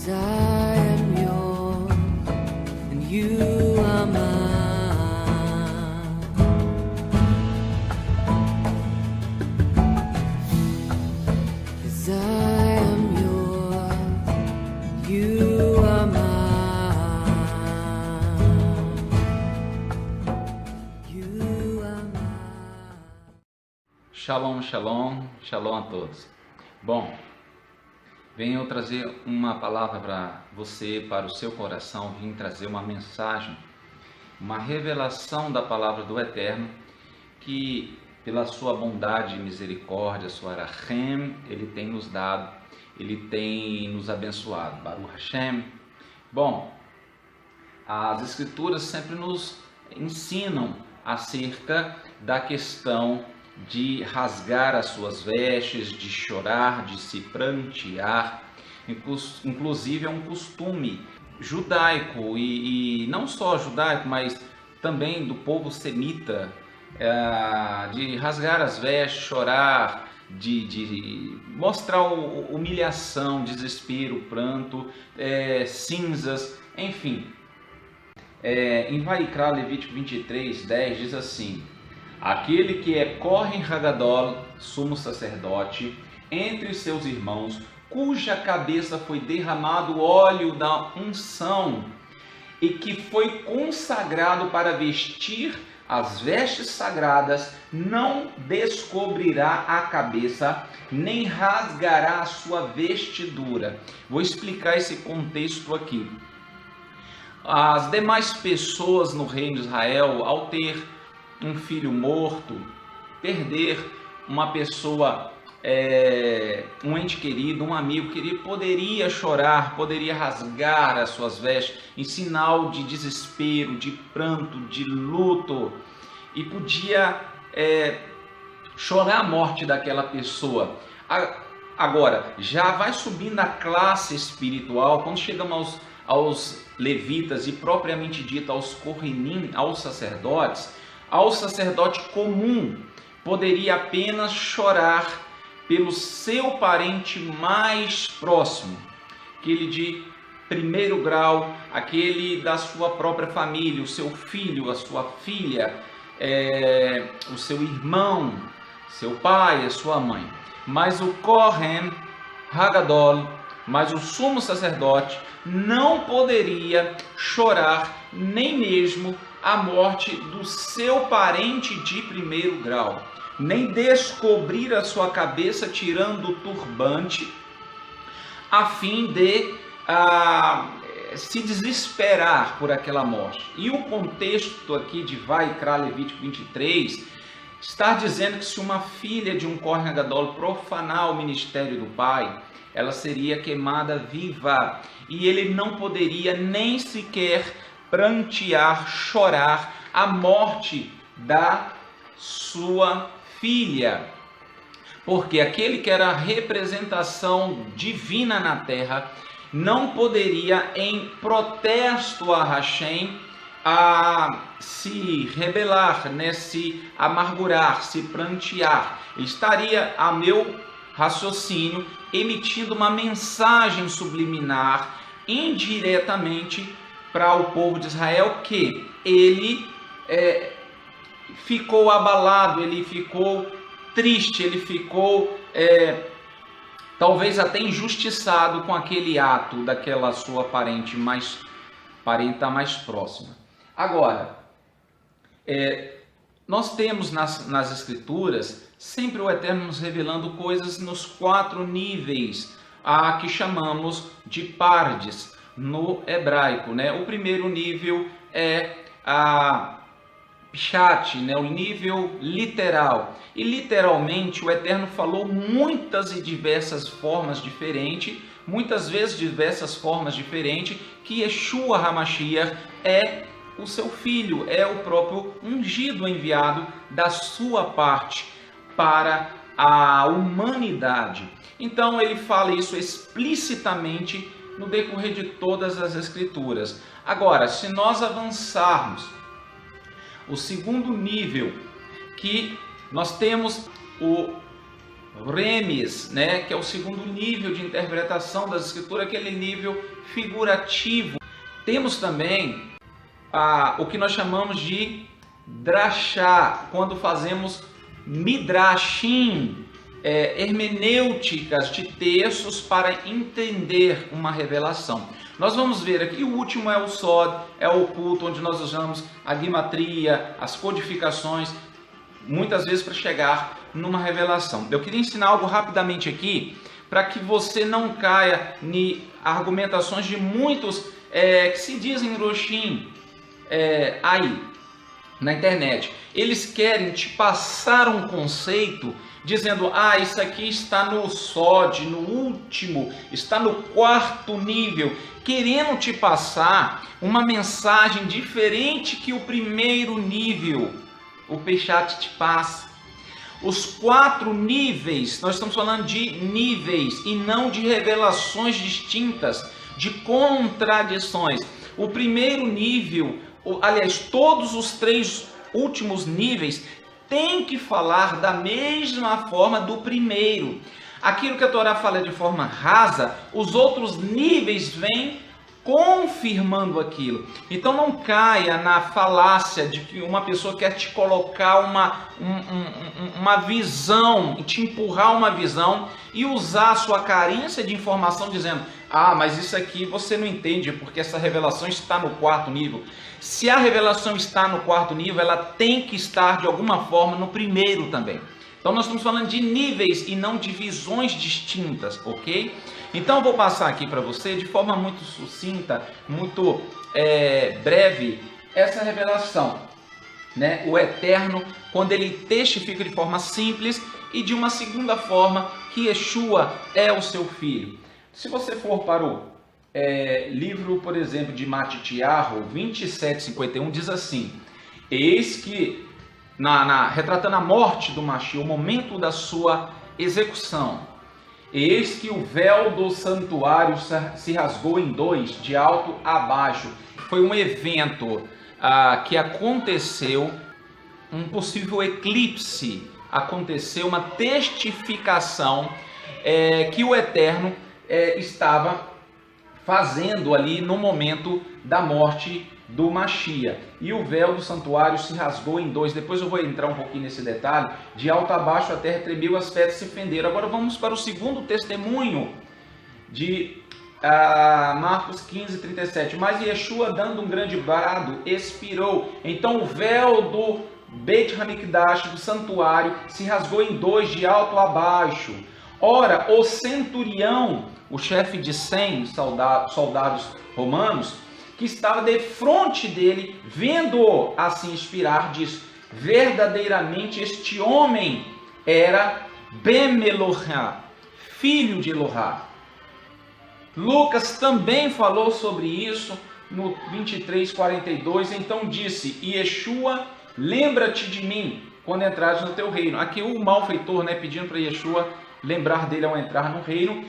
'Cause I am yours and you are mine. 'Cause I am yours, you are mine. You are mine. Shalom, shalom, shalom a todos. Bom, venho trazer uma palavra para você, para o seu coração. Vim trazer uma mensagem, uma revelação da palavra do Eterno, que pela sua bondade e misericórdia, sua Rachem, Ele tem nos dado, Ele tem nos abençoado. Baruch Hashem. Bom, as Escrituras sempre nos ensinam acerca da questão de rasgar as suas vestes, de chorar, de se prantear. Inclusive é um costume judaico e não só judaico, mas também do povo semita, de rasgar as vestes, chorar, de mostrar humilhação, desespero, pranto, cinzas, enfim. Em Vaikra, Levítico 23:10 diz assim: aquele que é Kohen Hagadol, sumo sacerdote, entre os seus irmãos, cuja cabeça foi derramado óleo da unção e que foi consagrado para vestir as vestes sagradas, não descobrirá a cabeça, nem rasgará a sua vestidura. Vou explicar esse contexto aqui. As demais pessoas no reino de Israel, ao ter um filho morto, perder uma pessoa, um ente querido, um amigo querido, poderia chorar, poderia rasgar as suas vestes em sinal de desespero, de pranto, de luto, e podia chorar a morte daquela pessoa. Agora, já vai subindo a classe espiritual, quando chegamos aos levitas e propriamente dito aos Kohanim, aos sacerdotes, ao sacerdote comum poderia apenas chorar pelo seu parente mais próximo, aquele de primeiro grau, aquele da sua própria família, o seu filho, a sua filha, o seu irmão, seu pai, a sua mãe. Mas o Kohen Hagadol, mas o sumo sacerdote, não poderia chorar nem mesmo a morte do seu parente de primeiro grau, nem descobrir a sua cabeça tirando o turbante, a fim de se desesperar por aquela morte. E o contexto aqui de Vaikra, Levítico 23, está dizendo que se uma filha de um Kohen Hagadol profanar o ministério do pai, ela seria queimada viva, e ele não poderia nem sequer prantear, chorar a morte da sua filha, porque aquele que era a representação divina na terra não poderia, em protesto a Hashem, se rebelar, se amargurar, se prantear. Ele estaria, a meu raciocínio, emitindo uma mensagem subliminar indiretamente para o povo de Israel, que ele ficou abalado, ele ficou triste, ele ficou talvez até injustiçado com aquele ato daquela sua parenta mais próxima. Agora, nós temos nas Escrituras sempre o Eterno nos revelando coisas nos 4 níveis, que chamamos de pardes no hebraico, né? O primeiro nível é a Pshat, né? O nível literal. E literalmente o Eterno falou muitas e diversas formas diferentes, muitas vezes diversas formas diferentes, que Yeshua HaMashiach é o seu filho, é o próprio ungido enviado da sua parte para a humanidade. Então ele fala isso explicitamente no decorrer de todas as Escrituras. Agora, se nós avançarmos, o segundo nível, que nós temos o remes, né, que é o segundo nível de interpretação das escrituras, aquele nível figurativo. Temos também o que nós chamamos de drachá, quando fazemos midrashim, hermenêuticas de textos para entender uma revelação. Nós vamos ver aqui, o último é o sod, é o oculto, onde nós usamos a guimatria, as codificações, muitas vezes para chegar numa revelação. Eu queria ensinar algo rapidamente aqui, para que você não caia em argumentações de muitos que se dizem roshim aí na internet. Eles querem te passar um conceito dizendo, isso aqui está no sod, no último, está no quarto nível, querendo te passar uma mensagem diferente que o primeiro nível, o Peshat te passa. Os 4 níveis, nós estamos falando de níveis e não de revelações distintas, de contradições. O primeiro nível, aliás, todos os 3 últimos níveis têm que falar da mesma forma do primeiro. Aquilo que a Torá fala de forma rasa, os outros níveis vêm confirmando aquilo. Então não caia na falácia de que uma pessoa quer te colocar uma visão, te empurrar uma visão e usar a sua carência de informação dizendo, mas isso aqui você não entende porque essa revelação está no 4º nível. Se a revelação está no 4º nível, ela tem que estar de alguma forma no primeiro também. Então nós estamos falando de níveis e não de visões distintas, ok? Então eu vou passar aqui para você de forma muito sucinta, muito breve, essa revelação, né? O Eterno, quando ele testifica de forma simples e de uma segunda forma que Yeshua é o seu filho. Se você for para o livro, por exemplo, de Matitiahu 27:51, diz assim, eis que, retratando a morte do Mashiach, o momento da sua execução, eis que o véu do santuário se rasgou em 2, de alto a baixo. Foi um evento que aconteceu, um possível eclipse, aconteceu uma testificação que o Eterno estava fazendo ali no momento da morte do Mashiach. E o véu do santuário se rasgou em 2. Depois eu vou entrar um pouquinho nesse detalhe. De alto a baixo a terra tremeu, as pedras se fenderam. Agora vamos para o segundo testemunho de Marcos 15:37. Mas Yeshua, dando um grande brado, expirou. Então o véu do Beit Hamikdash, do santuário, se rasgou em 2, de alto a baixo. Ora, o centurião, o chefe de 100 soldados romanos, que estava de frente dele, vendo-o assim expirar, diz, verdadeiramente este homem era Ben Elohá, filho de Elohá. Lucas também falou sobre isso no 23:42, então disse, Yeshua, lembra-te de mim quando entrares no teu reino. Aqui o malfeitor, pedindo para Yeshua lembrar dele ao entrar no reino.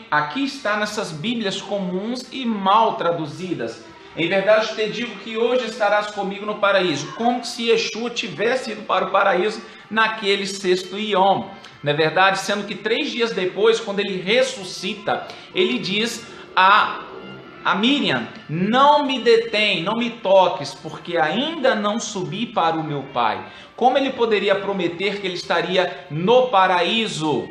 Aqui está nessas Bíblias comuns e mal traduzidas. Em verdade te digo que hoje estarás comigo no paraíso. Como se Yeshua tivesse ido para o paraíso naquele 6º Yom. Não é verdade? Sendo que 3 dias depois, quando ele ressuscita, ele diz a Miriam, não me detém, não me toques, porque ainda não subi para o meu Pai. Como ele poderia prometer que ele estaria no paraíso,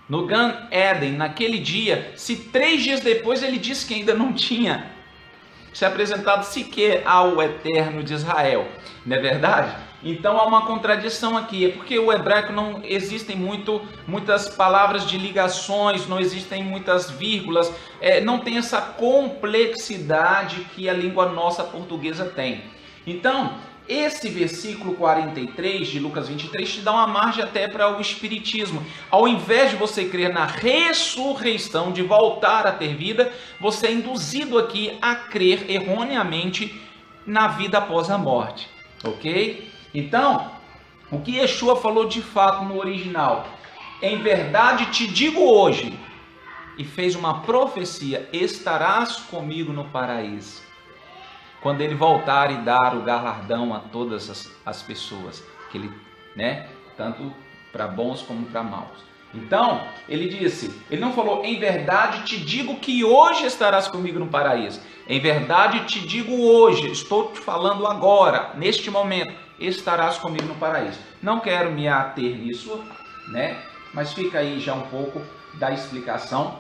no Gan Eden, naquele dia, se 3 dias depois ele disse que ainda não tinha se apresentado sequer ao Eterno de Israel? Não é verdade? Então há uma contradição aqui, porque o hebraico não existem muitas palavras de ligações, não existem muitas vírgulas, não tem essa complexidade que a língua nossa portuguesa tem. Então, esse versículo 43 de Lucas 23 te dá uma margem até para o espiritismo. Ao invés de você crer na ressurreição, de voltar a ter vida, você é induzido aqui a crer erroneamente na vida após a morte. Ok? Então, o que Yeshua falou de fato no original? Em verdade te digo hoje, e fez uma profecia, estarás comigo no paraíso. Quando ele voltar e dar o galardão a todas as pessoas, que ele, tanto para bons como para maus. Então, ele disse, ele não falou, em verdade te digo que hoje estarás comigo no paraíso. Em verdade te digo hoje, estou te falando agora, neste momento, estarás comigo no paraíso. Não quero me ater nisso, né? Mas fica aí já um pouco da explicação.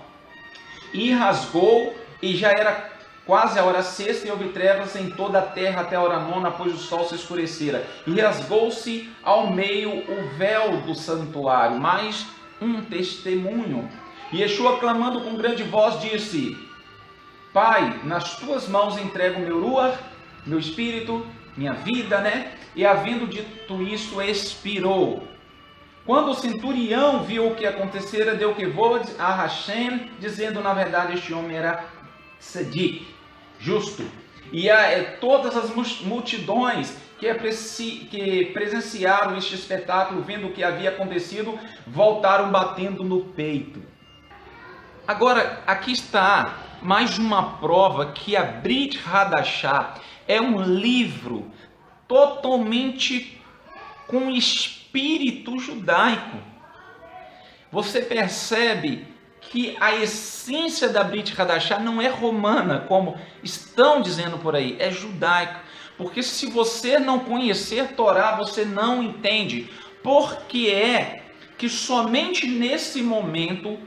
E rasgou, e já era quase a hora sexta, e houve trevas em toda a terra até a hora nona, pois o sol se escurecera. E rasgou-se ao meio o véu do santuário, mais um testemunho. E Yeshua, clamando com grande voz, disse: Pai, nas tuas mãos entrego o meu ruach, meu espírito, minha vida, né? E havendo dito isso, expirou. Quando o centurião viu o que acontecera, deu kevod a Hashem, dizendo, na verdade, este homem era tzadik, justo. E todas as multidões que presenciaram este espetáculo, vendo o que havia acontecido, voltaram batendo no peito. Agora, aqui está mais uma prova que a Brit Hadashah é um livro totalmente com espírito judaico. Você percebe que a essência da Brit Hadashah não é romana, como estão dizendo por aí, é judaico. Porque se você não conhecer Torá, você não entende. Porque é que somente nesse momento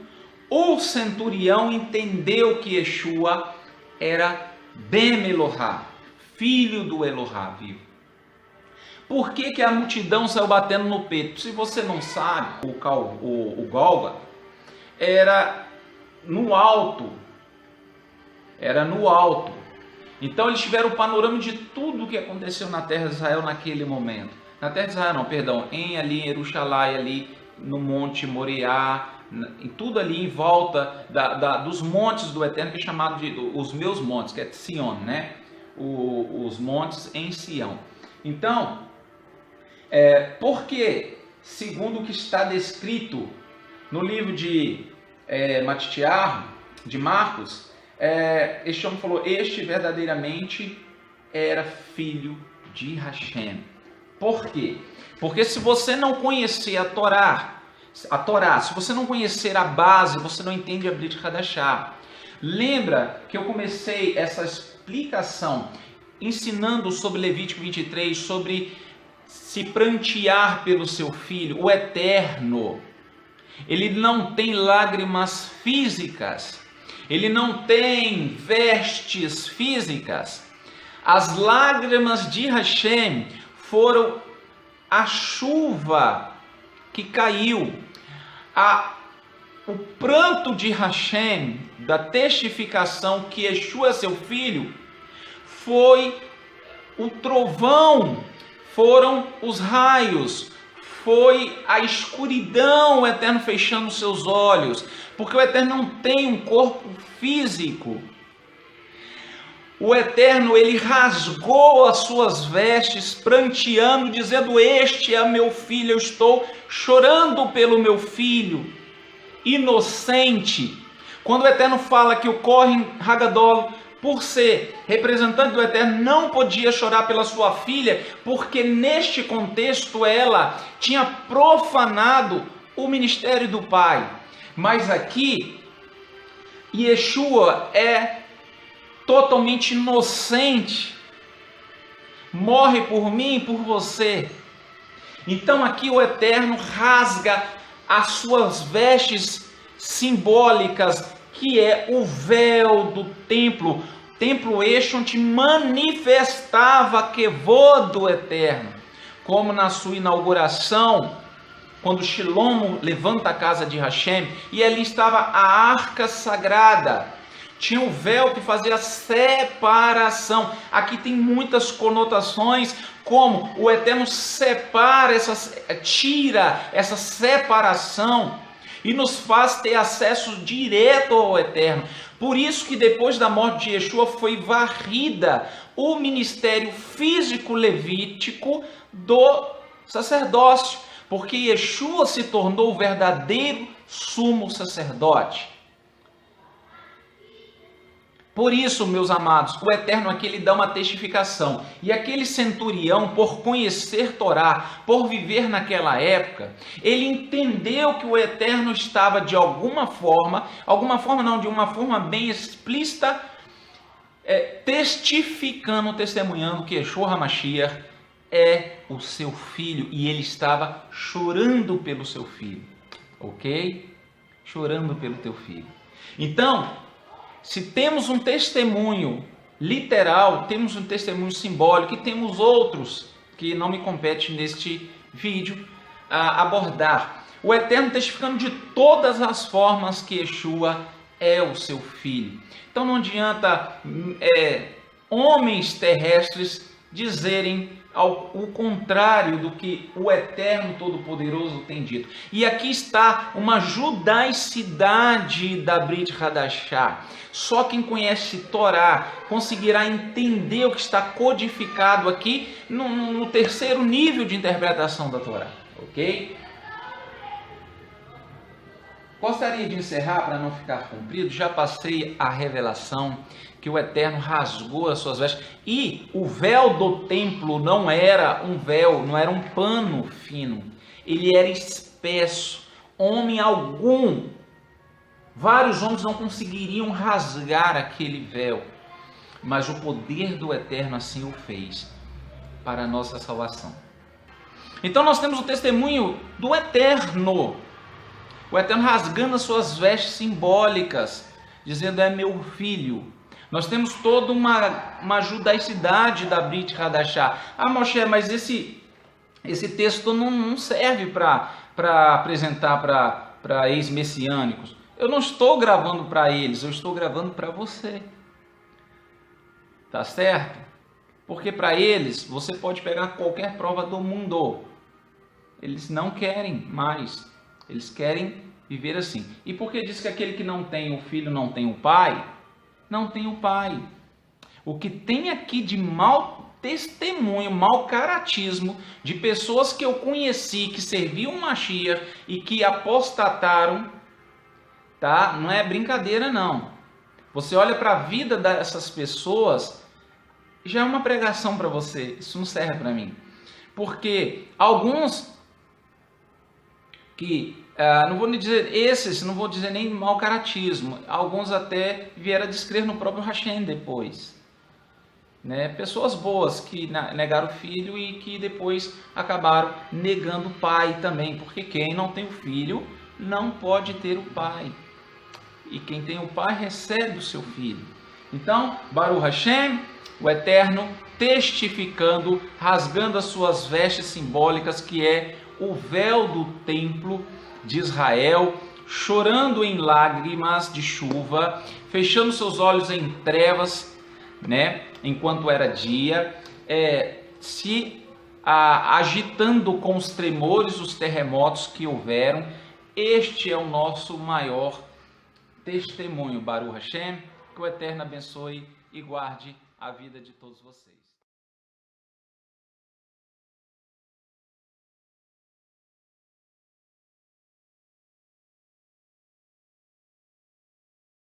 o centurião entendeu que Yeshua era Ben Elohá, filho do Elohá vivo. Por que a multidão saiu batendo no peito? Se você não sabe, o Gólgota era no alto. Era no alto. Então eles tiveram o panorama de tudo o que aconteceu na terra de Israel naquele momento. Na terra de Israel não, perdão, ali em Jerusalém, ali no Monte Moriá, em tudo ali em volta dos montes do Eterno, que é chamado de os meus montes, que é Sion, né? Os montes em Sião. Então, porque, segundo o que está descrito no livro de Matitiarro, de Marcos, este homem falou, este verdadeiramente era filho de Hashem. Por quê? Porque se você não conhecer a Torá, se você não conhecer a base, você não entende a Brit Hadashah. Lembra que eu comecei essa explicação ensinando sobre Levítico 23, sobre se prantear pelo seu filho, o Eterno. Ele não tem lágrimas físicas, ele não tem vestes físicas. As lágrimas de Hashem foram a chuva que caiu, o pranto de Hashem, da testificação que Yeshua é seu filho, foi o trovão, foram os raios, foi a escuridão, o Eterno fechando seus olhos, porque o Eterno não tem um corpo físico. O Eterno, ele rasgou as suas vestes, pranteando, dizendo, este é meu filho, eu estou chorando pelo meu filho, inocente. Quando o Eterno fala que o Kohen Hagadol, por ser representante do Eterno, não podia chorar pela sua filha, porque neste contexto ela tinha profanado o ministério do Pai. Mas aqui, Yeshua é totalmente inocente, morre por mim e por você. Então aqui o Eterno rasga as suas vestes simbólicas, que é o véu do templo, templo este onde manifestava a kevod do Eterno, como na sua inauguração, quando Shilomo levanta a casa de Hashem, e ali estava a arca sagrada. Tinha um véu que fazia a separação. Aqui tem muitas conotações, como o Eterno separa, tira essa separação e nos faz ter acesso direto ao Eterno. Por isso que depois da morte de Yeshua foi varrida o ministério físico levítico do sacerdócio, porque Yeshua se tornou o verdadeiro sumo sacerdote. Por isso, meus amados, o Eterno aqui ele dá uma testificação. E aquele centurião, por conhecer Torá, por viver naquela época, ele entendeu que o Eterno estava de alguma forma não, de uma forma bem explícita, testificando, testemunhando que Yeshua HaMashiach é o seu filho. E ele estava chorando pelo seu filho. Ok? Chorando pelo teu filho. Então, se temos um testemunho literal, temos um testemunho simbólico e temos outros que não me compete neste vídeo a abordar. O Eterno testificando de todas as formas que Yeshua é o seu filho. Então não adianta homens terrestres dizerem o contrário do que o Eterno Todo-Poderoso tem dito. E aqui está uma judaicidade da Brit Hadashah. Só quem conhece Torá conseguirá entender o que está codificado aqui no terceiro nível de interpretação da Torá. Ok? Gostaria de encerrar para não ficar comprido. Já passei a revelação que o Eterno rasgou as suas vestes. E o véu do templo não era um véu, não era um pano fino. Ele era espesso. Homem algum, vários homens não conseguiriam rasgar aquele véu. Mas o poder do Eterno assim o fez para a nossa salvação. Então nós temos o testemunho do Eterno. O Eterno rasgando as suas vestes simbólicas, dizendo: é meu filho. Nós temos toda uma judaicidade da Brit Hadashah. Ah, Moshe, mas esse texto não serve para apresentar para ex-messiânicos. Eu não estou gravando para eles, eu estou gravando para você. Tá certo? Porque para eles, você pode pegar qualquer prova do mundo. Eles não querem mais. Eles querem viver assim. E por que diz que aquele que não tem o filho não tem o pai? Não tem o pai. O que tem aqui de mau testemunho, mau caratismo, de pessoas que eu conheci, que serviam o Mashiach e que apostataram, tá? Não é brincadeira não. Você olha para a vida dessas pessoas, já é uma pregação para você. Isso não serve para mim. Porque alguns que, não vou dizer esses, não vou dizer nem mau caratismo, alguns até vieram a descrer no próprio Hashem depois. Né? Pessoas boas que negaram o filho e que depois acabaram negando o pai também, porque quem não tem o filho não pode ter o pai. E quem tem o pai recebe o seu filho. Então, Baruch Hashem, o Eterno, testificando, rasgando as suas vestes simbólicas, que é o véu do templo de Israel, chorando em lágrimas de chuva, fechando seus olhos em trevas, né, enquanto era dia, agitando com os tremores, os terremotos que houveram. Este é o nosso maior testemunho. Baruch Hashem, que o Eterno abençoe e guarde a vida de todos vocês.